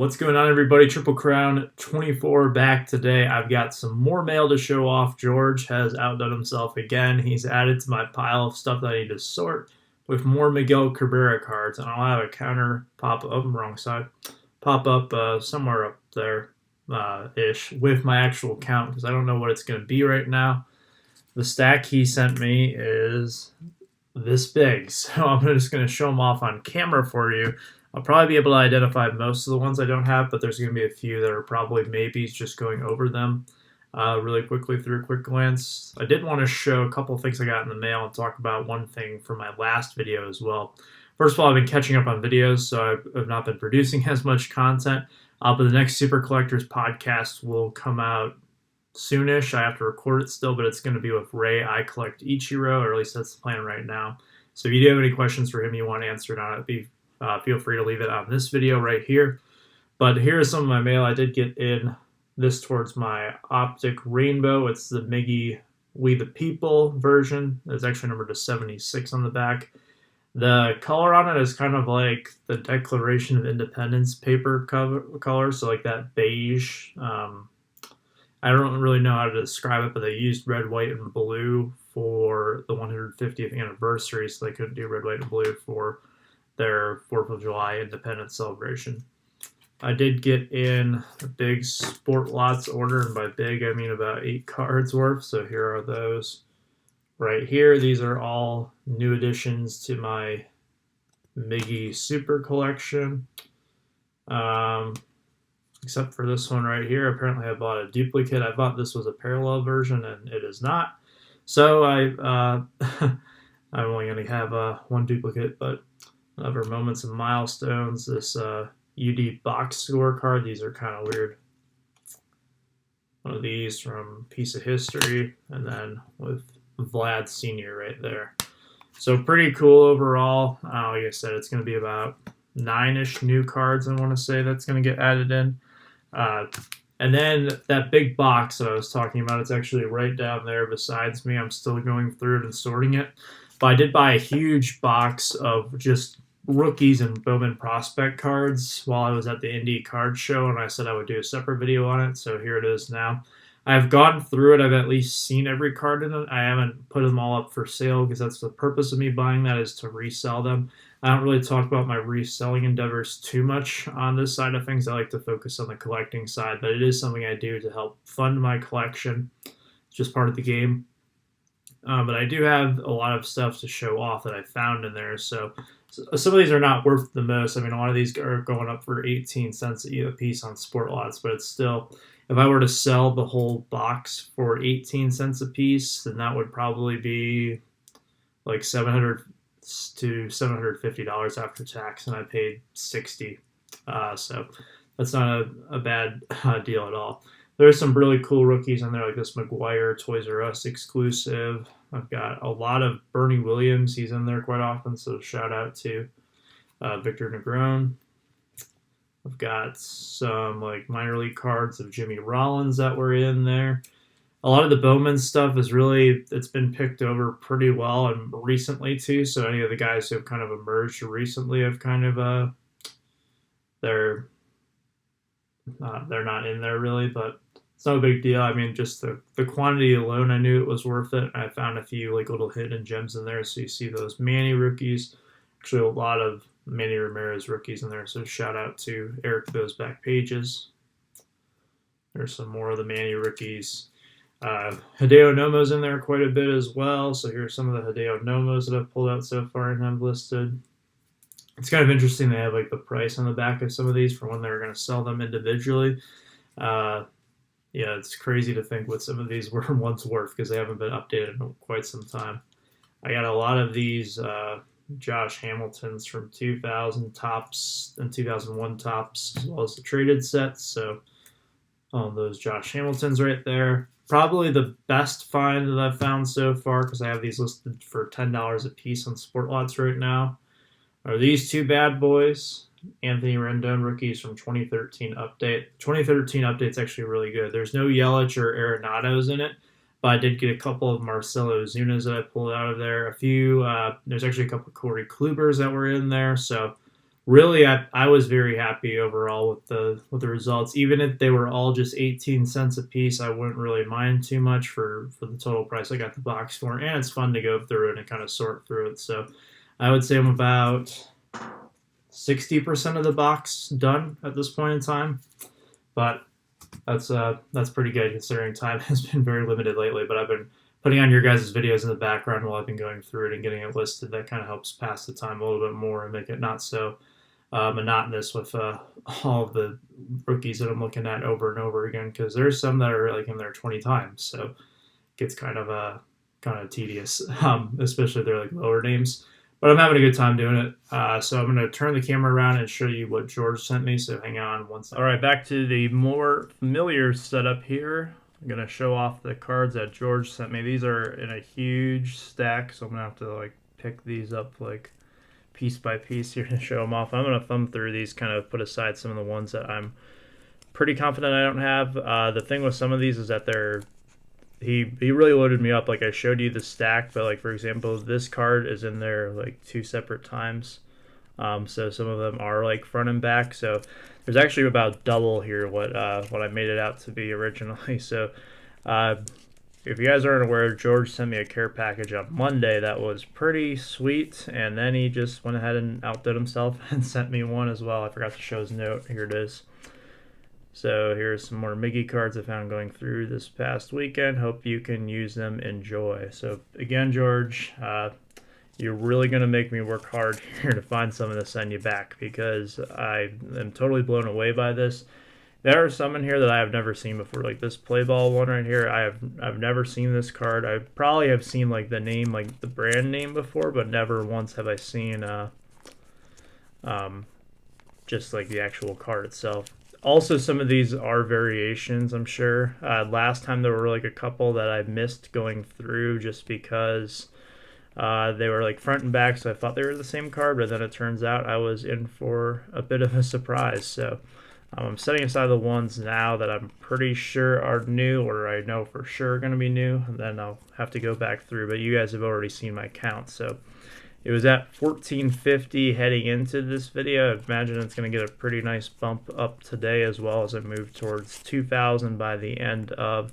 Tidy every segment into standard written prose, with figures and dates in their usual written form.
What's going on, everybody? Triple Crown 24 back today. I've got some more mail to show off. George has outdone himself again. He's added to my pile of stuff that I need to sort with more Miguel Cabrera cards, and I'll have a counter pop up, wrong side, pop up somewhere up there ish with my actual count because I don't know what it's going to be right now. The stack he sent me is this big, so I'm just going to show them off on camera for you. I'll probably be able to identify most of the ones I don't have, but there's going to be a few that are probably maybes, just going over them really quickly through a quick glance. I did want to show a couple of things I got in the mail and talk about one thing from my last video as well. First of all, I've been catching up on videos, so I've not been producing as much content, but the next Super Collectors podcast will come out soonish. I have to record it still, but it's going to be with Ray. I collect Ichiro, or at least that's the plan right now. So if you do have any questions for him you want answered on it, feel free to leave it on this video right here. But here is some of my mail. I did get in this towards my Optic Rainbow. It's the Miggy We the People version. It's actually numbered to 76 on the back. The color on it is kind of like the Declaration of Independence paper color, so like that beige. I don't really know how to describe it, but they used red, white, and blue for the 150th anniversary, so they couldn't do red, white, and blue for their 4th of July Independence celebration. I did get in a big Sport Lots order, and by big I mean about 8 cards worth, so here are those right here. These are all new additions to my Miggy Super collection, except for this one right here. Apparently I bought a duplicate. I thought this was a parallel version, and it is not. So I'm only going to have one duplicate, but other moments and milestones. This UD box score card. These are kind of weird. One of these from Piece of History, and then with Vlad Sr. right there. So pretty cool overall. Like I said, it's going to be about 9-ish new cards, I want to say, that's going to get added in. And then that big box that I was talking about, it's actually right down there besides me. I'm still going through it and sorting it. But I did buy a huge box of just rookies and Bowman prospect cards while I was at the Indy card show, and I said I would do a separate video on it, so here it is now. I've gone through it. I've at least seen every card in it. I haven't put them all up for sale because that's the purpose of me buying that, is to resell them. I don't really talk about my reselling endeavors too much on this side of things. I like to focus on the collecting side, but it is something I do to help fund my collection. It's just part of the game. But I do have a lot of stuff to show off that I found in there. So some of these are not worth the most. I mean, a lot of these are going up for 18 cents a piece on Sport Lots, but it's still, if I were to sell the whole box for 18 cents a piece, then that would probably be like $700 to $750 after tax, and I paid $60. So that's not a bad deal at all. There's some really cool rookies in there, like this McGuire Toys R Us exclusive. I've got a lot of Bernie Williams. He's in there quite often, so shout out to Victor Negron. I've got some like minor league cards of Jimmy Rollins that were in there. A lot of the Bowman stuff is really, it's been picked over pretty well and recently too. So any of the guys who have kind of emerged recently have kind of they're not in there really, but it's no big deal. I mean, just the quantity alone, I knew it was worth it. I found a few like little hidden gems in there. So you see those Manny rookies, actually a lot of Manny Ramirez rookies in there. So shout out to Eric for those back pages. There's some more of the Manny rookies. Hideo Nomo's in there quite a bit as well. So here's some of the Hideo Nomos that I've pulled out so far and have listed. It's kind of interesting they have like the price on the back of some of these for when they're going to sell them individually. Yeah, it's crazy to think what some of these were once worth because they haven't been updated in quite some time. I got a lot of these Josh Hamiltons from 2000 tops and 2001 tops, as well as the traded sets. So all those Josh Hamiltons right there. Probably the best find that I've found so far, because I have these listed for $10 a piece on Sport Lots right now, are these two bad boys. Anthony Rendon rookies from 2013 update. 2013 update's actually really good. There's no Yelich or Arenados in it, but I did get a couple of Marcelo Zunas that I pulled out of there. A few, there's actually a couple of Corey Klubers that were in there, so really, I was very happy overall with the results. Even if they were all just 18 cents a piece, I wouldn't really mind too much for the total price I got the box for. And it's fun to go through it and kind of sort through it. So I would say I'm about 60% of the box done at this point in time. But that's pretty good considering time has been very limited lately. But I've been putting on your guys' videos in the background while I've been going through it and getting it listed. That kind of helps pass the time a little bit more and make it not so monotonous with all of the rookies that I'm looking at over and over again, because there's some that are like in there 20 times, so it gets kind of tedious, especially if they're like lower names. But I'm having a good time doing it. So I'm going to turn the camera around and show you what George sent me. So hang on one second. All right, back to the more familiar setup here. I'm going to show off the cards that George sent me. These are in a huge stack, so I'm going to have to like pick these up like piece by piece here to show them off. I'm going to thumb through these, kind of put aside some of the ones that I'm pretty confident I don't have. The thing with some of these is that he really loaded me up. Like I showed you the stack, but like for example, this card is in there like 2 separate times. So some of them are like front and back. So there's actually about double here what I made it out to be originally. So if you guys aren't aware, George sent me a care package on Monday that was pretty sweet, and then he just went ahead and outdid himself and sent me one as well. I forgot to show his note. Here it is. So here's some more Miggy cards I found going through this past weekend. Hope you can use them. Enjoy. So again, George, you're really going to make me work hard here to find some of to send you back, because I am totally blown away by this. There are some in here that I have never seen before, like this play ball one right here. I've never seen this card. I probably have seen like the name, like the brand name before, but never once have I seen just like the actual card itself. Also, some of these are variations, I'm sure. Last time there were like a couple that I missed going through just because they were like front and back, so I thought they were the same card, but then it turns out I was in for a bit of a surprise. So I'm setting aside the ones now that I'm pretty sure are new, or I know for sure are going to be new, and then I'll have to go back through. But you guys have already seen my count, so it was at 1450 heading into this video. I imagine it's going to get a pretty nice bump up today as well as I move towards 2,000 by the end of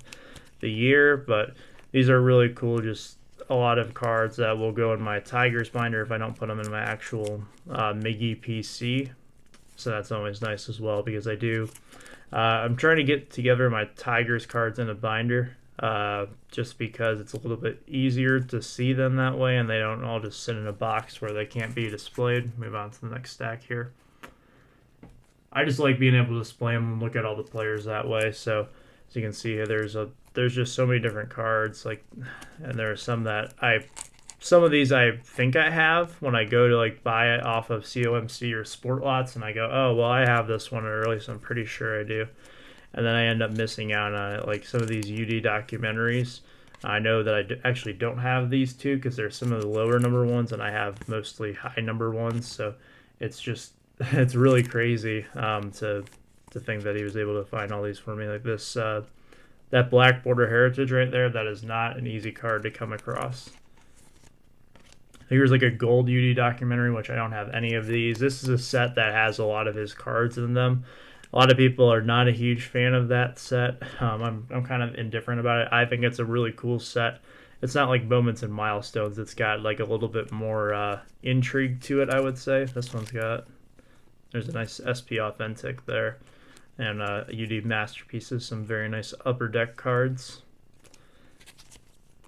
the year. But these are really cool, just a lot of cards that will go in my Tigers binder if I don't put them in my actual Miggy PC. So that's always nice as well, because I do. I'm trying to get together my Tigers cards in a binder, just because it's a little bit easier to see them that way, and they don't all just sit in a box where they can't be displayed. Move on to the next stack here. I just like being able to display them and look at all the players that way. So as you can see here, there's just so many different cards, like, and there are some that some of these I think I have when I go to like buy it off of COMC or Sport Lots, and I go, oh well, I have this one, or at least I'm pretty sure I do, and then I end up missing out on it. Like some of these UD documentaries, I know that I actually don't have these two because they're some of the lower number ones, and I have mostly high number ones. So it's just it's really crazy to think that he was able to find all these for me. Like this, that Black Border Heritage right there, that is not an easy card to come across. Here's like a gold UD documentary, which I don't have any of these. This is a set that has a lot of his cards in them. A lot of people are not a huge fan of that set. I'm kind of indifferent about it. I think it's a really cool set. It's not like Moments and Milestones. It's got like a little bit more intrigue to it, I would say. This one's got, there's a nice SP Authentic there. And UD Masterpieces, some very nice upper deck cards.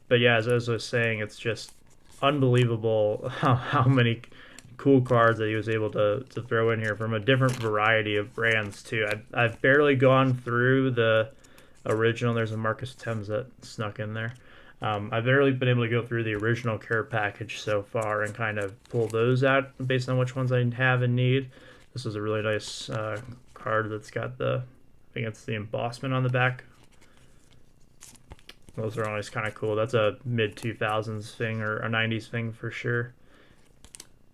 But yeah, as I was saying, it's just unbelievable how many cool cards that he was able to throw in here from a different variety of brands too. I've barely gone through the original. There's a Marcus Thames that snuck in there. I've barely been able to go through the original care package so far and kind of pull those out based on which ones I have and need. This is a really nice card that's got I think it's the embossment on the back. Those are always kind of cool. That's a mid-2000s thing or a 90s thing for sure.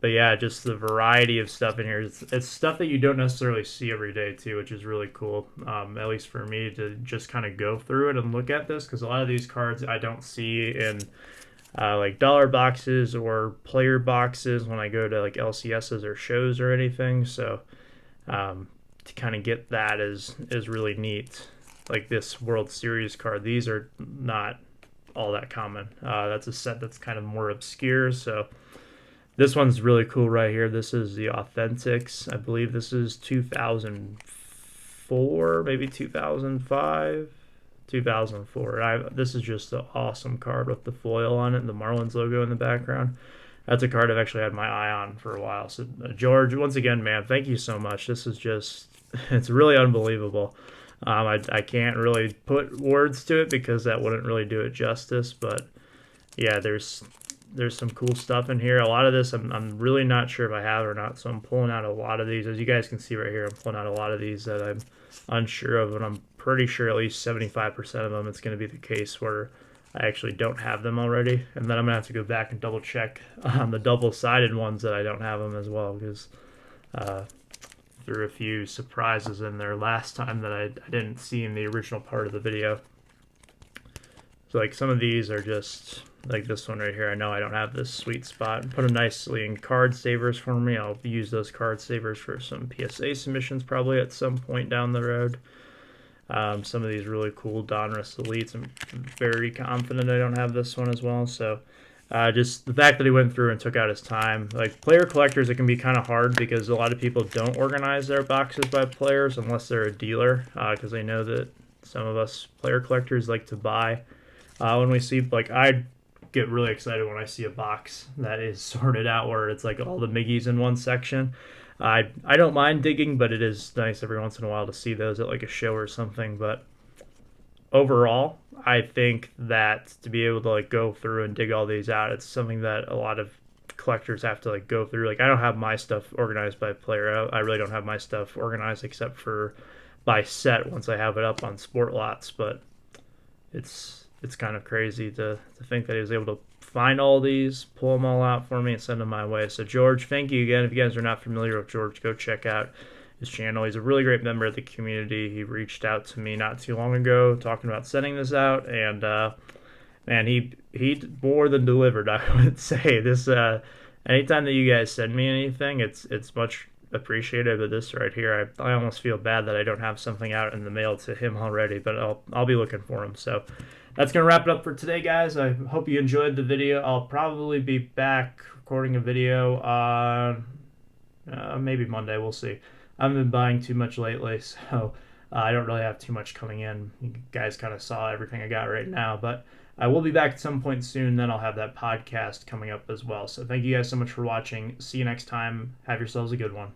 But yeah, just the variety of stuff in here. It's stuff that you don't necessarily see every day too, which is really cool. At least for me to just kind of go through it and look at this, because a lot of these cards I don't see in like dollar boxes or player boxes when I go to like LCSs or shows or anything. So to kind of get that is really neat. Like this World Series card, these are not all that common. That's a set that's kind of more obscure. So this one's really cool right here. This is the Authentics. I believe this is 2004, maybe 2005. 2004. This is just an awesome card with the foil on it and the Marlins logo in the background. That's a card I've actually had my eye on for a while. So, George, once again, man, thank you so much. This is just, it's really unbelievable. I can't really put words to it because that wouldn't really do it justice. But yeah, there's some cool stuff in here. A lot of this I'm really not sure if I have or not. So I'm pulling out a lot of these. As you guys can see right here, I'm pulling out a lot of these that I'm unsure of, and I'm pretty sure at least 75% of them it's going to be the case where I actually don't have them already, and then I'm going to have to go back and double check on the double-sided ones that I don't have them as well, because there were a few surprises in there last time that I didn't see in the original part of the video. So like some of these are just like this one right here. I know I don't have this sweet spot. Put them nicely in card savers for me. I'll use those card savers for some PSA submissions probably at some point down the road. Some of these really cool Donruss Elites. I'm very confident I don't have this one as well. So just the fact that he went through and took out his time. Like player collectors, it can be kind of hard because a lot of people don't organize their boxes by players unless they're a dealer, because they know that some of us player collectors like to buy. When we see, like, I get really excited when I see a box that is sorted out where it's like all the Miggies in one section. I don't mind digging, but it is nice every once in a while to see those at like a show or something. But overall, I think that to be able to like go through and dig all these out, it's something that a lot of collectors have to like go through. Like I don't have my stuff organized by player. I really don't have my stuff organized except for by set once I have it up on Sport Lots. But it's kind of crazy to think that he was able to find all these, pull them all out for me, and send them my way. So, George, thank you again. If you guys are not familiar with George, go check out his channel. He's a really great member of the community. He reached out to me not too long ago talking about sending this out, and man, he more than delivered, I would say. This anytime that you guys send me anything, it's much appreciated. But this right here, I almost feel bad that I don't have something out in the mail to him already, but I'll be looking for him. So that's going to wrap it up for today, guys. I hope you enjoyed the video. I'll probably be back recording a video on maybe Monday. We'll see. I haven't been buying too much lately, so I don't really have too much coming in. You guys kind of saw everything I got right now, but I will be back at some point soon. Then I'll have that podcast coming up as well. So thank you guys so much for watching. See you next time. Have yourselves a good one.